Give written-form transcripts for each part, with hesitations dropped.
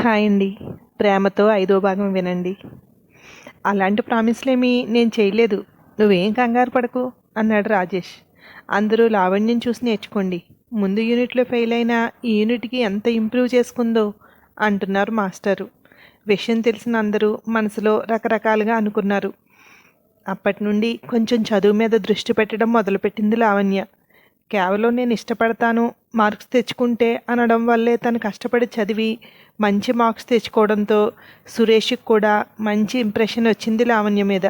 Hi అండి. ప్రేమతో ఐదో భాగం వినండి. అలాంటి ప్రామిస్‌లేమీ నేను చేయలేదు. నువ్వేం కంగారు పడకు అన్నాడు రాజేష్. అందరూ లావణ్యం చూసి నేర్చుకోండి. ముందు యూనిట్‌లో ఫెయిల్ అయిన ఈ యూనిట్‌కి ఎంత ఇంప్రూవ్ చేసుకుందో అంటున్నారు మాస్టరు. విషయం తెలిసిన అందరూ మనసులో రకరకాలుగా అనుకున్నారు. అప్పటి నుండి కొంచెం చదువు మీద దృష్టి పెట్టడం మొదలుపెట్టింది లావణ్య. కేవలం నేను ఇష్టపడతాను, మార్క్స్ తెచ్చుకుంటే అనడం వల్లే తను కష్టపడి చదివి మంచి మార్క్స్ తెచ్చుకోవడంతో సురేష్కి కూడా మంచి ఇంప్రెషన్ వచ్చింది లావణ్య మీద.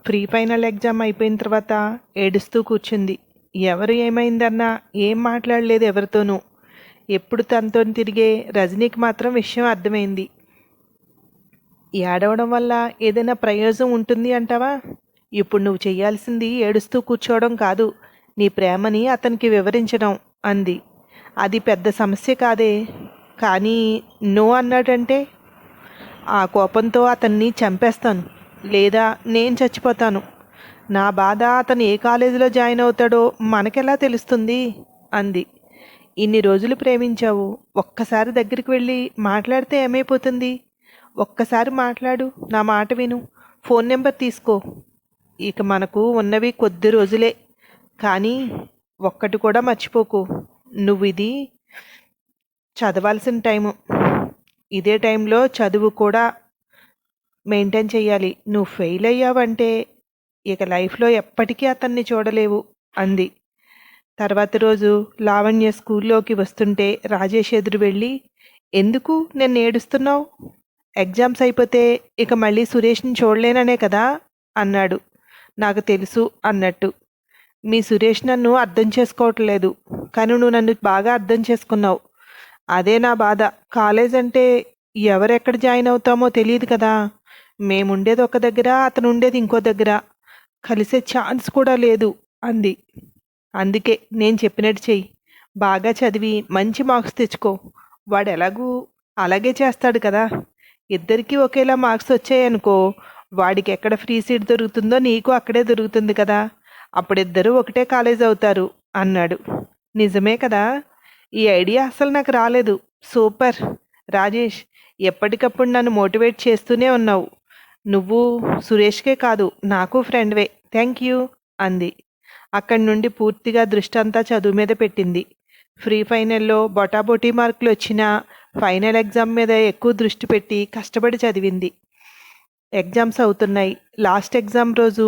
ప్రీ ఫైనల్ ఎగ్జామ్ అయిపోయిన తర్వాత ఏడుస్తూ కూర్చుంది. ఎవరు ఏమైందన్నా ఏం మాట్లాడలేదు ఎవరితోనూ. ఎప్పుడు తనతో తిరిగే రజనీకి మాత్రం విషయం అర్థమైంది. ఏడవడం వల్ల ఏదైనా ప్రయోజనం ఉంటుంది అంటావా? ఇప్పుడు నువ్వు చేయాల్సింది ఏడుస్తూ కూర్చోవడం కాదు, నీ ప్రేమని అతనికి వివరించడం అంది. అది పెద్ద సమస్య కాదే, కానీ నో అన్నాడంటే ఆ కోపంతో అతన్ని చంపేస్తాను, లేదా నేను చచ్చిపోతాను. నా బాధ అతను ఏ కాలేజీలో జాయిన్ అవుతాడో మనకెలా తెలుస్తుంది అంది. ఇన్ని రోజులు ప్రేమించావు, ఒక్కసారి దగ్గరికి వెళ్ళి మాట్లాడితే ఏమైపోతుంది? ఒక్కసారి మాట్లాడు, నా మాట విను, ఫోన్ నెంబర్ తీసుకో. ఇక మనకు ఉన్నవి కొద్ది రోజులే, కానీ ఒక్కటి కూడా మర్చిపోకు, నువ్వు ఇది చదవాల్సిన టైము. ఇదే టైంలో చదువు కూడా మెయింటైన్ చేయాలి. నువ్వు ఫెయిల్ అయ్యావంటే ఇక లైఫ్లో ఎప్పటికీ అతన్ని చూడలేవు అంది. తర్వాత రోజు లావణ్య స్కూల్లోకి వస్తుంటే రాజేష్ ఎదురు వెళ్ళి, ఎందుకు నేను ఏడుస్తున్నావు? ఎగ్జామ్స్ అయిపోతే ఇక మళ్ళీ సురేష్ని చూడలేననే కదా అన్నాడు. నాకు తెలుసు అన్నట్టు. మీ సురేష్ నన్ను అర్థం చేసుకోవట్లేదు, కానీ నువ్వు నన్ను బాగా అర్థం చేసుకున్నావు. అదే నా బాధ. కాలేజ్ అంటే ఎవరెక్కడ జాయిన్ అవుతామో తెలియదు కదా. మేముండేది ఒక దగ్గర, అతను ఉండేది ఇంకో దగ్గర. కలిసే ఛాన్స్ కూడా లేదు అంది. అందుకే నేను చెప్పినట్టు చెయ్యి. బాగా చదివి మంచి మార్క్స్ తెచ్చుకో. వాడు ఎలాగూ అలాగే చేస్తాడు కదా. ఇద్దరికీ ఒకేలా మార్క్స్ వచ్చాయనుకో, వాడికి ఎక్కడ ఫ్రీ సీట్ దొరుకుతుందో నీకు అక్కడే దొరుకుతుంది కదా. అప్పుడిద్దరూ ఒకటే కాలేజ్ అవుతారు అన్నాడు. నిజమే కదా. ఈ ఐడియా అసలు నాకు రాలేదు. సూపర్ రాజేష్, ఎప్పటికప్పుడు నన్ను మోటివేట్ చేస్తూనే ఉన్నావు. నువ్వు సురేష్కే కాదు, నాకు ఫ్రెండ్వే. థ్యాంక్ యూ అంది. అక్కడి నుండి పూర్తిగా దృష్టి అంతా చదువు మీద పెట్టింది. ఫ్రీ ఫైనల్లో బొటాబొటీ మార్కులు వచ్చినా ఫైనల్ ఎగ్జామ్ మీద ఎక్కువ దృష్టి పెట్టి కష్టపడి చదివింది. ఎగ్జామ్స్ అవుతున్నాయి. లాస్ట్ ఎగ్జామ్ రోజు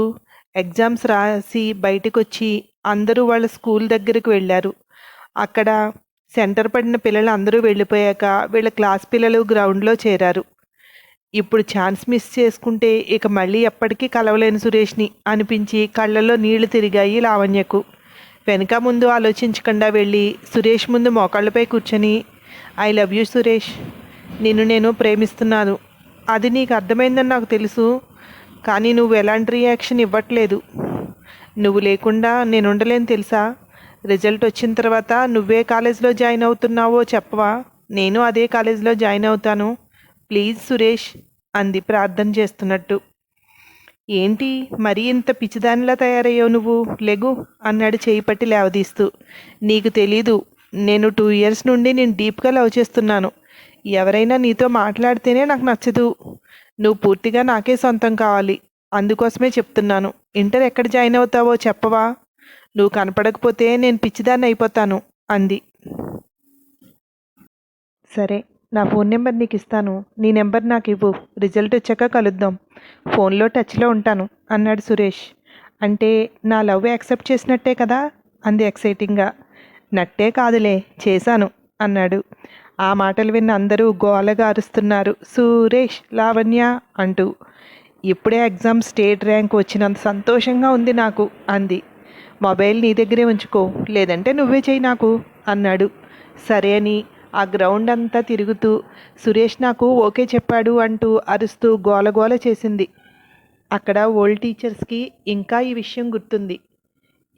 ఎగ్జామ్స్ రాసి బయటకు వచ్చి అందరూ వాళ్ళ స్కూల్ దగ్గరికి వెళ్ళారు. అక్కడ సెంటర్ పడిన పిల్లలు అందరూ వెళ్ళిపోయాక వీళ్ళ క్లాస్ పిల్లలు గ్రౌండ్లో చేరారు. ఇప్పుడు ఛాన్స్ మిస్ చేసుకుంటే ఇక మళ్ళీ ఎప్పటికీ కలవలేని సురేష్ని అనిపించి కళ్ళల్లో నీళ్లు తిరిగాయి లావణ్యకు. వెనక ముందు ఆలోచించకుండా వెళ్ళి సురేష్ ముందు మోకాళ్ళపై కూర్చొని, ఐ లవ్ యూ సురేష్, నిన్ను నేను ప్రేమిస్తున్నాను. అది నీకు అర్థమైందని నాకు తెలుసు, కానీ నువ్వు ఎలాంటి రియాక్షన్ ఇవ్వట్లేదు. నువ్వు లేకుండా నేను ఉండలేను తెలుసా. రిజల్ట్ వచ్చిన తర్వాత నువ్వే కాలేజ్లో జాయిన్ అవుతున్నావో చెప్పవా? నేను అదే కాలేజ్లో జాయిన్ అవుతాను. ప్లీజ్ సురేష్ అంది ప్రార్థన చేస్తున్నట్టు. ఏంటి మరీ ఇంత పిచ్చిదానిలా తయారయ్యావు నువ్వు? లెగు అన్నాడు చేయి పట్టి లేవదీస్తూ. నీకు తెలీదు, నేను 2 years నుండి నేను డీప్గా లవ్ చేస్తున్నాను. ఎవరైనా నీతో మాట్లాడితేనే నాకు నచ్చదు. నువ్వు పూర్తిగా నాకే సొంతం కావాలి. అందుకోసమే చెప్తున్నాను. ఇంటర్ ఎక్కడ జాయిన్ అవుతావో చెప్పవా? నువ్వు కనపడకపోతే నేను పిచ్చిదాన్ని అయిపోతాను అంది. సరే, నా ఫోన్ నెంబర్ నీకు ఇస్తాను. నీ నెంబర్ నాకు ఇవ్వు. రిజల్ట్ వచ్చాక కలుద్దాం. ఫోన్లో టచ్లో ఉంటాను అన్నాడు సురేష్. అంటే నా లవ్ యాక్సెప్ట్ చేసినట్టే కదా అంది ఎక్సైటింగ్గా. నట్టే కాదులే, చేశాను అన్నాడు. ఆ మాటలు విన్న అందరూ గోలగా అరుస్తున్నారు, సురేష్, లావణ్య అంటూ. ఇప్పుడే ఎగ్జామ్ స్టేట్ ర్యాంక్ వచ్చినంత సంతోషంగా ఉంది నాకు అంది. మొబైల్ నీ దగ్గరే ఉంచుకో, లేదంటే నువ్వే చెయ్యి నాకు అన్నాడు. సరే అని ఆ గ్రౌండ్ అంతా తిరుగుతూ సురేష్ నాకు ఓకే చెప్పాడు అంటూ అరుస్తూ గోలగోల చేసింది. అక్కడ ఓల్డ్ టీచర్స్కి ఇంకా ఈ విషయం గుర్తుంది.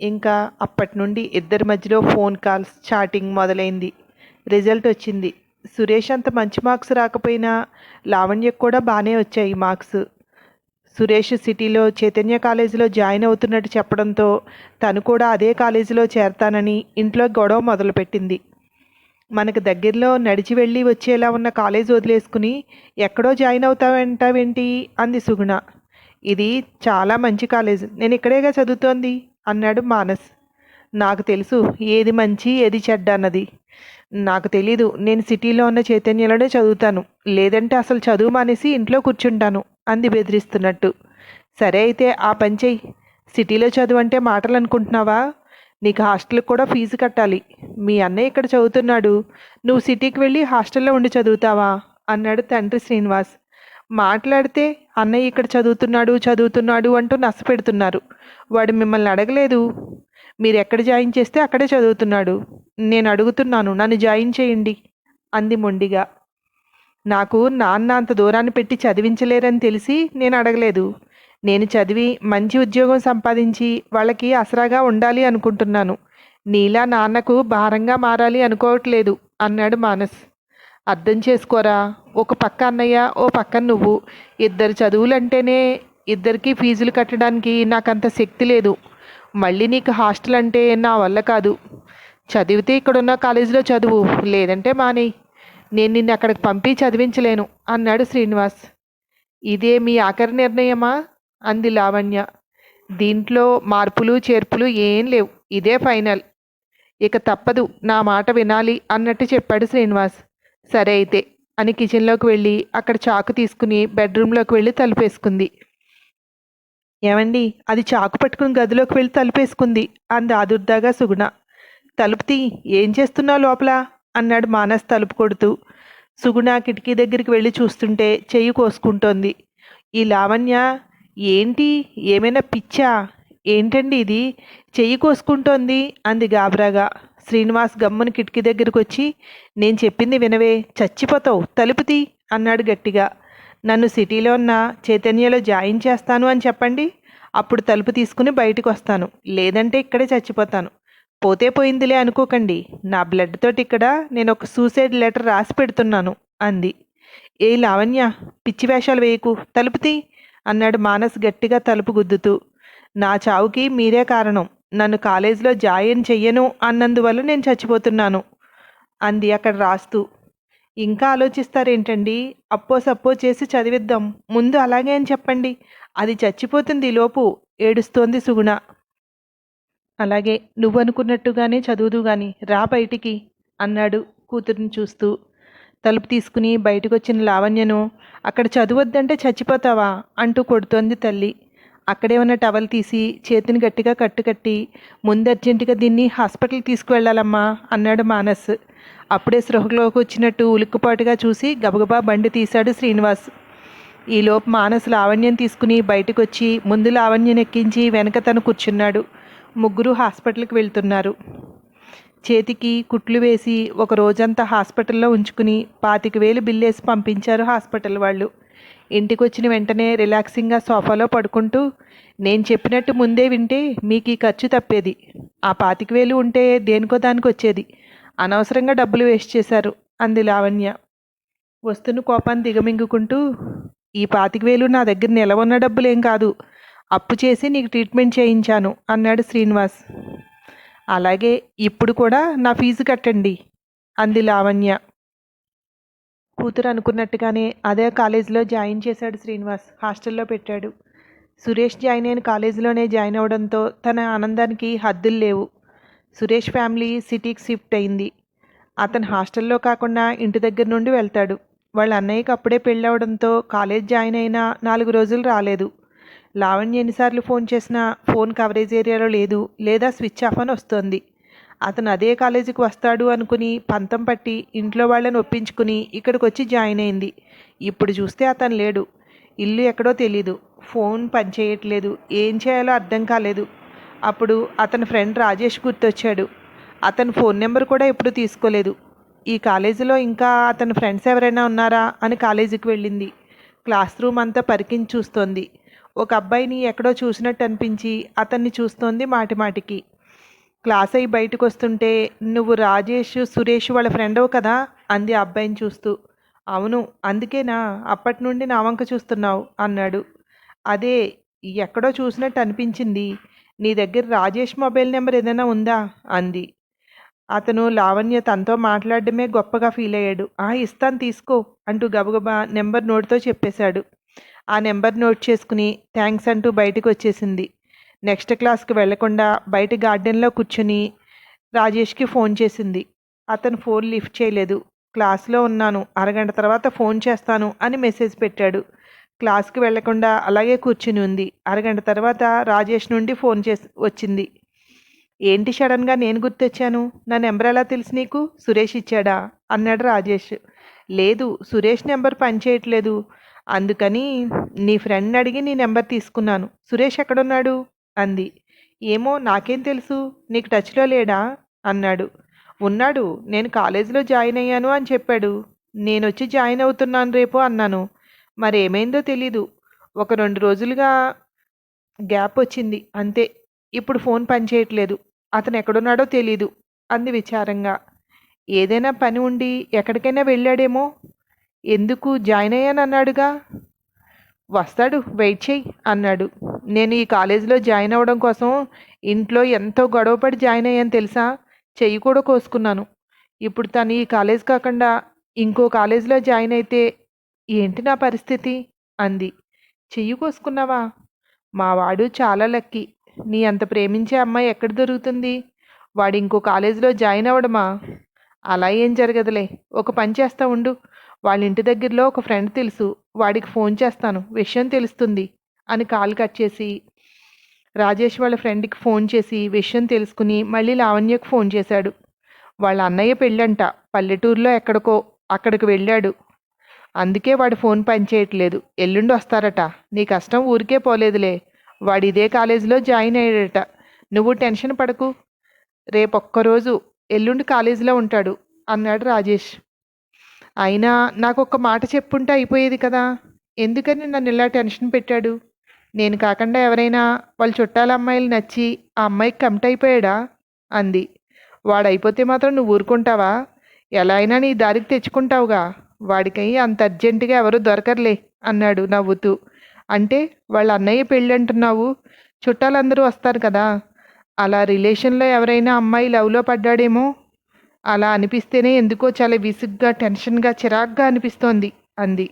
ఇంకా అప్పటి నుండి ఇద్దరి మధ్యలో ఫోన్ కాల్స్, చాటింగ్ మొదలైంది. రిజల్ట్ వచ్చింది. సురేష్ అంత మంచి మార్క్స్ రాకపోయినా లావణ్యకు కూడా బాగానే వచ్చాయి మార్క్స్. సురేష్ సిటీలో చైతన్య కాలేజీలో జాయిన్ అవుతున్నట్టు చెప్పడంతో తను కూడా అదే కాలేజీలో చేరతానని ఇంట్లో గొడవ మొదలుపెట్టింది. మనకు దగ్గరలో నడిచి వెళ్ళి వచ్చేలా ఉన్న కాలేజ్ వదిలేసుకుని ఎక్కడో జాయిన్ అవుతావంటావేంటి అంది సుగుణ. ఇది చాలా మంచి కాలేజ్, నేను ఇక్కడేగా చదువుతోంది అన్నాడు మానస్. నాకు తెలుసు ఏది మంచి ఏది చెడ్డ అన్నది. నాకు తెలీదు, నేను సిటీలో ఉన్న చైతన్యలోనే చదువుతాను, లేదంటే అసలు చదువు మానేసి ఇంట్లో కూర్చుంటాను అంది బెదిరిస్తున్నట్టు. సరే అయితే ఆ పని చెయ్యి. సిటీలో చదువు అంటే మాటలు అనుకుంటున్నావా? నీకు హాస్టల్కి కూడా ఫీజు కట్టాలి. మీ అన్నయ్య ఇక్కడ చదువుతున్నాడు, నువ్వు సిటీకి వెళ్ళి హాస్టల్లో ఉండి చదువుతావా అన్నాడు తండ్రి శ్రీనివాస్. మాట్లాడితే అన్నయ్య ఇక్కడ చదువుతున్నాడు చదువుతున్నాడు అంటూ నష్టపెడుతున్నారు. వాడు మిమ్మల్ని అడగలేదు, మీరు ఎక్కడ జాయిన్ చేస్తే అక్కడే చదువుతున్నాడు. నేను అడుగుతున్నాను, నన్ను జాయిన్ చేయండి అంది మొండిగా. నాకు నాన్న అంత దూరాన్ని పెట్టి చదివించలేరని తెలిసి నేను అడగలేదు. నేను చదివి మంచి ఉద్యోగం సంపాదించి వాళ్ళకి ఆసరాగా ఉండాలి అనుకుంటున్నాను. నీలా నాన్నకు భారంగా మారాలి అనుకోవట్లేదు అన్నాడు మానస్. అర్థం చేసుకోరా, ఒక పక్క అన్నయ్య ఓ పక్క నువ్వు, ఇద్దరు చదువులంటేనే ఇద్దరికి ఫీజులు కట్టడానికి నాకంత శక్తి లేదు. మళ్ళీ నీకు హాస్టల్ అంటే నా వల్ల కాదు. చదివితే ఇక్కడున్న కాలేజీలో చదువు, లేదంటే మానేయి. నేను నిన్ను అక్కడికి పంపి చదివించలేను అన్నాడు శ్రీనివాస్. ఇదే మీ ఆఖరి నిర్ణయమా అంది లావణ్య. దీంట్లో మార్పులు చేర్పులు ఏం లేవు, ఇదే ఫైనల్. ఇక తప్పదు, నా మాట వినాలి అన్నట్టు చెప్పాడు శ్రీనివాస్. సరే అయితే అని కిచెన్లోకి వెళ్ళి అక్కడ చాకు తీసుకుని బెడ్రూమ్లోకి వెళ్ళి తలుపేసుకుంది. ఏమండి, అది చాకు పట్టుకుని గదిలోకి వెళ్ళి తలుపేసుకుంది అంది ఆదుర్దాగా సుగుణ. తలుపు తీ, ఏం చేస్తున్నావు లోపల అన్నాడు మానస్ తలుపు కొడుతూ. సుగుణ కిటికీ దగ్గరికి వెళ్ళి చూస్తుంటే చెయ్యి కోసుకుంటోంది. ఈ లావణ్య ఏంటి, ఏమైనా పిచ్చా ఏంటండి ఇది, చెయ్యి కోసుకుంటోంది అంది గాబరాగా. శ్రీనివాస్ గమ్మున కిటికీ దగ్గరికి వచ్చి, నేను చెప్పింది వినవే, చచ్చిపోతావు, తలుపు తీ అన్నాడు గట్టిగా. నన్ను సిటీలో ఉన్న చైతన్యలో జాయిన్ చేస్తాను అని చెప్పండి, అప్పుడు తలుపు తీసుకుని బయటకు వస్తాను, లేదంటే ఇక్కడే చచ్చిపోతాను. పోతే పోయిందిలే అనుకోకండి, నా బ్లడ్ తోటి ఇక్కడ నేను ఒక సూసైడ్ లెటర్ రాసి పెడుతున్నాను అంది. ఏ లావణ్య, పిచ్చి వేషాలు వేయకు, తలుపు తీ అన్నాడు మానస్ గట్టిగా తలుపు గుద్దుతూ. నా చావుకి మీరే కారణం, నన్ను కాలేజీలో జాయిన్ చెయ్యను అన్నందువల్ల నేను చచ్చిపోతున్నాను అంది అక్కడ రాస్తూ. ఇంకా ఆలోచిస్తారేంటండి, అప్పో సప్పో చేసి చదివిద్దాం, ముందు అలాగే అని చెప్పండి, అది చచ్చిపోతుంది లోపు ఏడుస్తోంది సుగుణ. అలాగే, నువ్వనుకున్నట్టుగానే చదువుదు గాని రా బయటికి అన్నాడు కూతురిని చూస్తూ. తలుపు తీసుకుని బయటకొచ్చిన లావణ్యను, అక్కడ చదువొద్దంటే చచ్చిపోతావా అంటూ కొడుతోంది తల్లి. అక్కడే ఉన్న టవల్ తీసి చేతిని గట్టిగా కట్టుకట్టి, ముందు అర్జెంటుగా దీన్ని హాస్పిటల్కి తీసుకువెళ్ళాలమ్మా అన్నాడు మానస్. అప్పుడే స్పృహలోకి వచ్చినట్టు ఉలిక్కుపాటుగా చూసి గబగబా బండి తీశాడు శ్రీనివాస్. ఈలోపు మానస్ లావణ్యం తీసుకుని బయటకు వచ్చి ముందు లావణ్యం ఎక్కించి వెనక తను కూర్చున్నాడు. ముగ్గురు హాస్పిటల్కి వెళ్తున్నారు. చేతికి కుట్లు వేసి ఒక రోజంతా హాస్పిటల్లో ఉంచుకుని 25,000 బిల్లేసి పంపించారు హాస్పిటల్ వాళ్ళు. ఇంటికి వచ్చిన వెంటనే రిలాక్సింగ్గా సోఫాలో పడుకుంటూ, నేను చెప్పినట్టు ముందే వింటే మీకు ఈ ఖర్చు తప్పేది, ఆ 25,000 ఉంటే దేనికో దానికి వచ్చేది, అనవసరంగా డబ్బులు వేస్ట్ చేశారు అంది లావణ్య. వస్తున్న కోపాన్ని దిగమింగుకుంటూ, ఈ 25,000 నా దగ్గర నిలవన్న డబ్బులేం కాదు, అప్పు చేసి నీకు ట్రీట్మెంట్ చేయించాను అన్నాడు శ్రీనివాస్. అలాగే, ఇప్పుడు కూడా నా ఫీజు కట్టండి అంది లావణ్య. కూతురు అనుకున్నట్టుగానే అదే కాలేజీలో జాయిన్ చేశాడు శ్రీనివాస్, హాస్టల్లో పెట్టాడు. సురేష్ జాయిన్ అయిన కాలేజీలోనే జాయిన్ అవడంతో తన ఆనందానికి హద్దులు లేవు. సురేష్ ఫ్యామిలీ సిటీకి షిఫ్ట్ అయింది. అతను హాస్టల్లో కాకుండా ఇంటి దగ్గర నుండి వెళ్తాడు. వాళ్ళ అన్నయ్యకి అప్పుడే పెళ్ళవడంతో కాలేజ్ జాయిన్ అయినా 4 రోజులు రాలేదు. లావణ్య ఎన్నిసార్లు ఫోన్ చేసినా ఫోన్ కవరేజ్ ఏరియాలో లేదు, లేదా స్విచ్ ఆఫ్ అని వస్తోంది. అతను అదే కాలేజీకి వస్తాడు అనుకుని పంతం పట్టి ఇంట్లో వాళ్ళని ఒప్పించుకుని ఇక్కడికి వచ్చి జాయిన్ అయింది. ఇప్పుడు చూస్తే అతను లేడు, ఇల్లు ఎక్కడో తెలీదు, ఫోన్ పనిచేయట్లేదు, ఏం చేయాలో అర్థం కాలేదు. అప్పుడు అతని ఫ్రెండ్ రాజేష్ గుర్తొచ్చాడు. అతని ఫోన్ నెంబర్ కూడా ఎప్పుడు తీసుకోలేదు. ఈ కాలేజీలో ఇంకా అతని ఫ్రెండ్స్ ఎవరైనా ఉన్నారా అని కాలేజీకి వెళ్ళింది. క్లాస్ రూమ్ అంతా పరికించి చూస్తోంది. ఒక అబ్బాయిని ఎక్కడో చూసినట్టు అనిపించి అతన్ని చూస్తోంది మాటిమాటికి. క్లాస్ అయి బయటకు వస్తుంటే, నువ్వు రాజేష్ సురేష్ వాళ్ళ ఫ్రెండవు కదా అంది ఆ అబ్బాయిని చూస్తూ. అవును, అందుకేనా అప్పటి నుండి నా వంక చూస్తున్నావు అన్నాడు. అదే, ఎక్కడో చూసినట్టు అనిపించింది, నీ దగ్గర రాజేష్ మొబైల్ నెంబర్ ఏదైనా ఉందా అంది. అతను లావణ్య తనతో మాట్లాడడమే గొప్పగా ఫీల్ అయ్యాడు. ఇస్తాను తీసుకో అంటూ గబగబా నెంబర్ నోట్తో చెప్పేశాడు. ఆ నెంబర్ నోట్ చేసుకుని థ్యాంక్స్ అంటూ బయటకు వచ్చేసింది. నెక్స్ట్ క్లాస్కి వెళ్లకుండా బయట గార్డెన్లో కూర్చుని రాజేష్కి ఫోన్ చేసింది. అతను ఫోన్ లిఫ్ట్ చేయలేదు. క్లాస్లో ఉన్నాను, అరగంట తర్వాత ఫోన్ చేస్తాను అని మెసేజ్ పెట్టాడు. క్లాస్కి వెళ్లకుండా అలాగే కూర్చుని ఉంది. అరగంట తర్వాత రాజేష్ నుండి ఫోన్ వచ్చింది. ఏంటి సడన్గా నేను గుర్తొచ్చాను? నా నెంబర్ ఎలా తెలుసు నీకు? సురేష్ ఇచ్చాడా అన్నాడు రాజేష్. లేదు, సురేష్ నెంబర్ పనిచేయట్లేదు, అందుకని నీ ఫ్రెండ్ అడిగి నీ నెంబర్ తీసుకున్నాను. సురేష్ ఎక్కడున్నాడు అంది. ఏమో నాకేం తెలుసు, నీకు టచ్లో లేడా అన్నాడు. ఉన్నాడు, నేను కాలేజీలో జాయిన్ అయ్యాను అని చెప్పాడు. నేను వచ్చి జాయిన్ అవుతున్నాను రేపు అన్నాను. మరేమైందో తెలీదు, ఒక 2 రోజులుగా గ్యాప్ వచ్చింది అంతే. ఇప్పుడు ఫోన్ పనిచేయట్లేదు, అతను ఎక్కడున్నాడో తెలీదు అంది విచారంగా. ఏదైనా పని ఉండి ఎక్కడికైనా వెళ్ళాడేమో. ఎందుకు జాయిన్ అయ్యానన్నాడుగా. వస్తాడు, వెయిట్ చెయ్యి అన్నాడు. నేను ఈ కాలేజీలో జాయిన్ అవ్వడం కోసం ఇంట్లో ఎంతో గొడవపడి జాయిన్ అయ్యాను తెలుసా. చెయ్యి కూడా కోసుకున్నాను. ఇప్పుడు తను ఈ కాలేజ్ కాకుండా ఇంకో కాలేజీలో జాయిన్ అయితే ఏంటి నా పరిస్థితి అంది. చెయ్యి కోసుకున్నావా? మా వాడు చాలా లక్కీ. నీ అంత ప్రేమించే అమ్మాయి ఎక్కడ దొరుకుతుంది? వాడు ఇంకో కాలేజీలో జాయిన్ అవ్వడమా? అలా ఏం జరగదులే. ఒక పని చేస్తా ఉండు, వాళ్ళ ఇంటి దగ్గరలో ఒక ఫ్రెండ్ తెలుసు, వాడికి ఫోన్ చేస్తాను, విషయం తెలుస్తుంది అని కాల్ కట్ చేసి రాజేష్ వాళ్ళ ఫ్రెండ్కి ఫోన్ చేసి విషయం తెలుసుకుని మళ్ళీ లావణ్యకు ఫోన్ చేశాడు. వాళ్ళ అన్నయ్య పెళ్ళంట, పల్లెటూరులో ఎక్కడికో, అక్కడికి వెళ్ళాడు. అందుకే వాడి ఫోన్ పనిచేయట్లేదు. ఎల్లుండి వస్తారట. నీ కష్టం ఊరికే పోలేదులే. వాడు ఇదే కాలేజీలో జాయిన్ అయ్యాడట. నువ్వు టెన్షన్ పడకు, రేపొక్కరోజు, ఎల్లుండి కాలేజీలో ఉంటాడు అన్నాడు రాజేష్. అయినా నాకు ఒక్క మాట చెప్పుంటే అయిపోయేది కదా. ఎందుకని నన్ను ఇలా టెన్షన్ పెట్టాడు? నేను కాకుండా ఎవరైనా వాళ్ళ చుట్టాల అమ్మాయిలు నచ్చి ఆ అమ్మాయికి కమిట్ అయిపోయాడా అంది. వాడైపోతే మాత్రం నువ్వు ఊరుకుంటావా? ఎలా అయినా నీ దారికి తెచ్చుకుంటావుగా. వాడికి అంత అర్జెంటుగా ఎవరు దొరకర్లే అన్నాడు నవ్వుతూ. అంటే వాళ్ళ అన్నయ్య పెళ్ళి అంటున్నావు, చుట్టాలందరూ వస్తారు కదా. అలా రిలేషన్లో ఎవరైనా అమ్మాయి లవ్లో పడ్డాడేమో. అలా అనిపిస్తేనే ఎందుకో చాలా విసుగ్గా, టెన్షన్గా, చిరాగ్గా అనిపిస్తోంది అంది.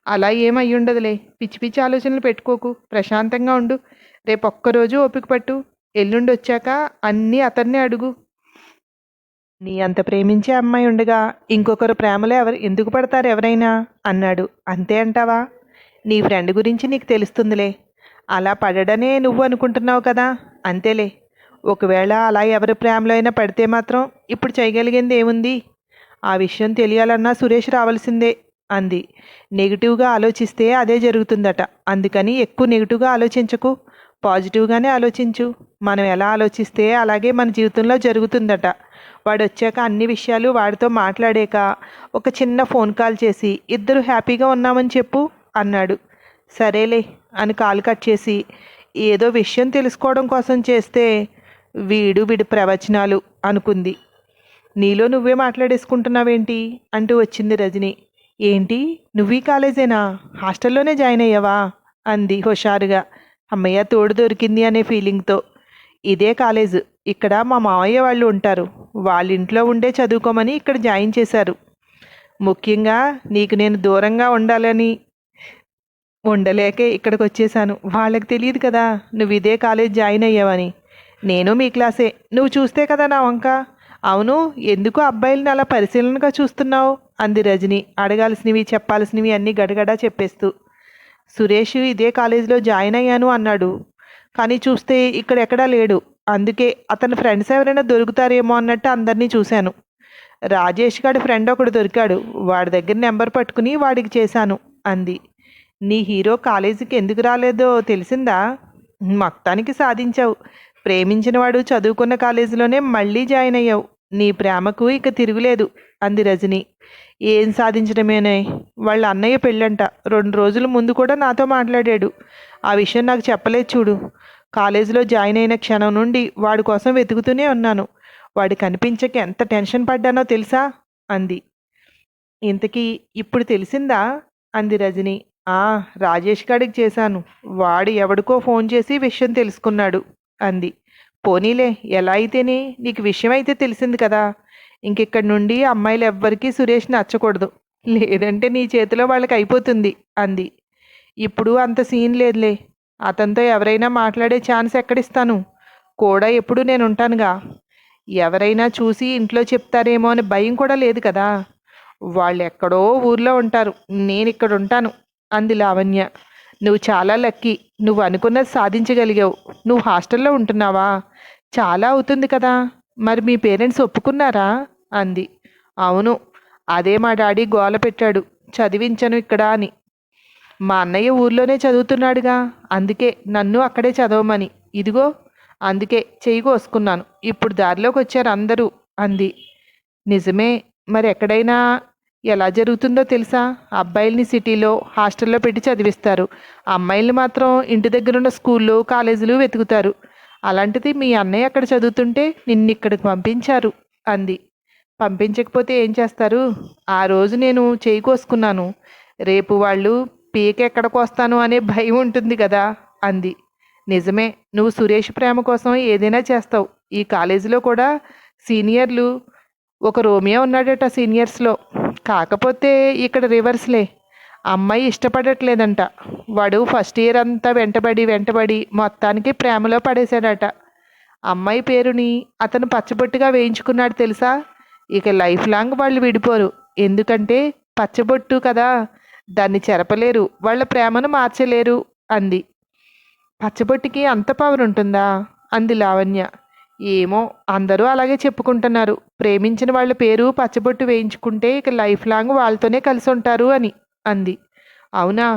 అలా ఏమయ్యుండదులే, పిచ్చి పిచ్చి ఆలోచనలు పెట్టుకోకు, ప్రశాంతంగా ఉండు. రేపు ఒక్కరోజు ఓపిక పట్టు, ఎల్లుండి వచ్చాక అన్నీ అతన్నే అడుగు. నీ అంత ప్రేమించే అమ్మాయి ఉండగా ఇంకొకరు ప్రేమలో ఎందుకు పడతారు ఎవరైనా అన్నాడు. అంతే అంటావా? నీ ఫ్రెండ్ గురించి నీకు తెలుస్తుందిలే. అలా పడడనే నువ్వు అనుకుంటున్నావు కదా. అంతేలే. ఒకవేళ అలా ఎవరి ప్రేమలో అయినా పడితే మాత్రం ఇప్పుడు చేయగలిగింది ఏముంది? ఆ విషయం తెలియాలన్నా సురేష్ రావాల్సిందే అంది. నెగిటివ్గా ఆలోచిస్తే అదే జరుగుతుందట. అందుకని ఎక్కువ నెగిటివ్గా ఆలోచించకు, పాజిటివ్గానే ఆలోచించు. మనం ఎలా ఆలోచిస్తే అలాగే మన జీవితంలో జరుగుతుందట. వాడు వచ్చాక అన్ని విషయాలు వాడితో మాట్లాడాక ఒక చిన్న ఫోన్ కాల్ చేసి ఇద్దరు హ్యాపీగా ఉన్నామని చెప్పు అన్నాడు. సరేలే అని కాల్ కట్ చేసి, ఏదో విషయం తెలుసుకోవడం కోసం చేస్తే వీడి ప్రవచనాలు అనుకుంది. నీలో నువ్వే మాట్లాడేసుకుంటున్నావేంటి అంటూ వచ్చింది రజని. ఏంటి, నువ్వు కాలేజేనా? హాస్టల్లోనే జాయిన్ అయ్యావా అంది హుషారుగా. అమ్మయ్య తోడు దొరికింది అనే ఫీలింగ్తో. ఇదే కాలేజు, ఇక్కడ మా మావయ్య వాళ్ళు ఉంటారు. వాళ్ళ ఇంట్లో ఉండే చదువుకోమని ఇక్కడ జాయిన్ చేశారు. ముఖ్యంగా నీకు నేను దూరంగా ఉండలేకే ఇక్కడికి వచ్చేసాను. వాళ్ళకి తెలియదు కదా నువ్వు ఇదే కాలేజ్ జాయిన్ అయ్యావని. నేను మీ క్లాసే. నువ్వు చూస్తే కదా నా వంక. అవును, ఎందుకు అబ్బాయిలను అలా పరిశీలనగా చూస్తున్నావు అంది రజని అడగాల్సినవి చెప్పాల్సినవి అన్నీ గడగడా చెప్పేస్తూ. సురేష్ ఇదే కాలేజీలో జాయిన్ అయ్యాను అన్నాడు, కానీ చూస్తే ఇక్కడ ఎక్కడా లేడు. అందుకే అతని ఫ్రెండ్స్ ఎవరైనా దొరుకుతారేమో అన్నట్టు అందరినీ చూశాను. రాజేష్ గారి ఫ్రెండ్ ఒకడు దొరికాడు, వాడి దగ్గర నెంబర్ పట్టుకుని వాడికి చేశాను అంది. నీ హీరో కాలేజీకి ఎందుకు రాలేదో తెలిసిందా? మొత్తానికి సాధించావు. ప్రేమించిన వాడు చదువుకున్న కాలేజీలోనే మళ్ళీ జాయిన్ అయ్యావు. నీ ప్రేమకు ఇక తిరుగులేదు అంది రజని. ఏం సాధించడమేనే, వాళ్ళ అన్నయ్య పెళ్ళంట. 2 రోజుల ముందు కూడా నాతో మాట్లాడాడు. ఆ విషయం నాకు చెప్పలేదు చూడు. కాలేజీలో జాయిన్ అయిన క్షణం నుండి వాడి కోసం వెతుకుతూనే ఉన్నాను. వాడి కనిపించక ఎంత టెన్షన్ పడ్డానో తెలుసా అంది. ఇంతకీ ఇప్పుడు తెలిసిందా అంది రజని. రాజేష్ గాడికి చేశాను. వాడు ఎవడికో ఫోన్ చేసి విషయం తెలుసుకున్నాడు అంది. పోనీలే, ఎలా అయితేనే నీకు విషయం అయితే తెలిసింది కదా. ఇంకిక్కడి నుండి అమ్మాయిలు ఎవ్వరికీ సురేష్ నచ్చకూడదు. లేదంటే నీ చేతిలో వాళ్ళకి అయిపోతుంది అంది. ఇప్పుడు అంత సీన్ లేదులే. అతనితో ఎవరైనా మాట్లాడే ఛాన్స్ ఎక్కడిస్తాను? కూడా ఎప్పుడు నేను ఉంటానుగా. ఎవరైనా చూసి ఇంట్లో చెప్తారేమో అని భయం కూడా లేదు కదా. వాళ్ళు ఎక్కడో ఊర్లో ఉంటారు, నేను ఇక్కడ ఉంటాను అంది లావణ్య. నువ్వు చాలా లక్కీ. నువ్వు అనుకున్నది సాధించగలిగావు. నువ్వు హాస్టల్లో ఉంటున్నావా? చాలా అవుతుంది కదా. మరి మీ పేరెంట్స్ ఒప్పుకున్నారా అంది. అవును, అదే మా డాడీ గోల పెట్టాడు, చదివించను ఇక్కడ అని. మా అన్నయ్య ఊర్లోనే చదువుతున్నాడుగా, అందుకే నన్ను అక్కడే చదవమని. ఇదిగో అందుకే చెయ్యి కోసుకున్నాను. ఇప్పుడు దారిలోకి వచ్చారు అందరూ అంది. నిజమే. మరి ఎక్కడైనా ఎలా జరుగుతుందో తెలుసా? అబ్బాయిల్ని సిటీలో హాస్టల్లో పెట్టి చదివిస్తారు, అమ్మాయిల్ని మాత్రం ఇంటి దగ్గరున్న స్కూళ్ళు కాలేజీలు వెతుకుతారు. అలాంటిది మీ అన్నయ్య అక్కడ చదువుతుంటే నిన్ను ఇక్కడికి పంపించారు అంది. పంపించకపోతే ఏం చేస్తారు? ఆ రోజు నేను చేయి కోసుకున్నాను. రేపు వాళ్ళు పీక ఎక్కడికి వస్తాను అనే భయం ఉంటుంది కదా అంది. నిజమే, నువ్వు సురేష్ ప్రేమ కోసం ఏదైనా చేస్తావు. ఈ కాలేజీలో కూడా సీనియర్లు ఒక రోమియో ఉన్నాడట సీనియర్స్లో. కాకపోతే ఇక్కడ రివర్స్లే. అమ్మాయి ఇష్టపడట్లేదంట. వాడు ఫస్ట్ ఇయర్ అంతా వెంటబడి మొత్తానికి ప్రేమలో పడేశాడట. అమ్మాయి పేరుని అతను పచ్చబొట్టుగా వేయించుకున్నాడు తెలుసా. ఇక లైఫ్ లాంగ్ వాళ్ళు విడిపోరు. ఎందుకంటే పచ్చబొట్టు కదా, దాన్ని చెరపలేరు, వాళ్ళ ప్రేమను మార్చలేరు అంది. పచ్చబొట్టుకి అంత పవర్ ఉంటుందా అంది లావణ్య. ఏమో, అందరూ అలాగే చెప్పుకుంటున్నారు. ప్రేమించిన వాళ్ళ పేరు పచ్చబొట్టు వేయించుకుంటే ఇక లైఫ్ లాంగ్ వాళ్ళతోనే కలిసి ఉంటారు అని అంది. అవునా?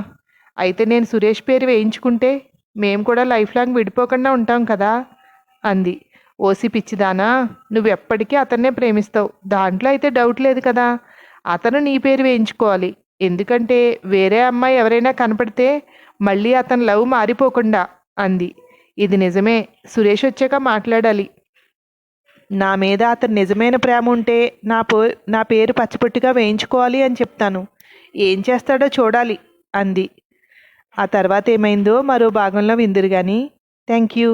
అయితే నేను సురేష్ పేరు వేయించుకుంటే మేము కూడా లైఫ్ లాంగ్ విడిపోకుండా ఉంటాం కదా అంది. ఓసి పిచ్చిదానా, నువ్వెప్పటికీ అతన్నే ప్రేమిస్తావు, దాంట్లో అయితే డౌట్ లేదు కదా. అతను నీ పేరు వేయించుకోవాలి. ఎందుకంటే వేరే అమ్మాయి ఎవరైనా కనపడితే మళ్ళీ అతని లవ్ మారిపోకుండా అంది. ఇది నిజమే. సురేష్ వచ్చాక మాట్లాడాలి. నా మీద అతను నిజమైన ప్రేమ ఉంటే నా పేరు పచ్చబొట్టుగా వేయించుకోవాలి అని చెప్తాను. ఏం చేస్తాడో చూడాలి అంది. ఆ తర్వాత ఏమైందో మరో భాగంలో విందురు కానీ. Thank you.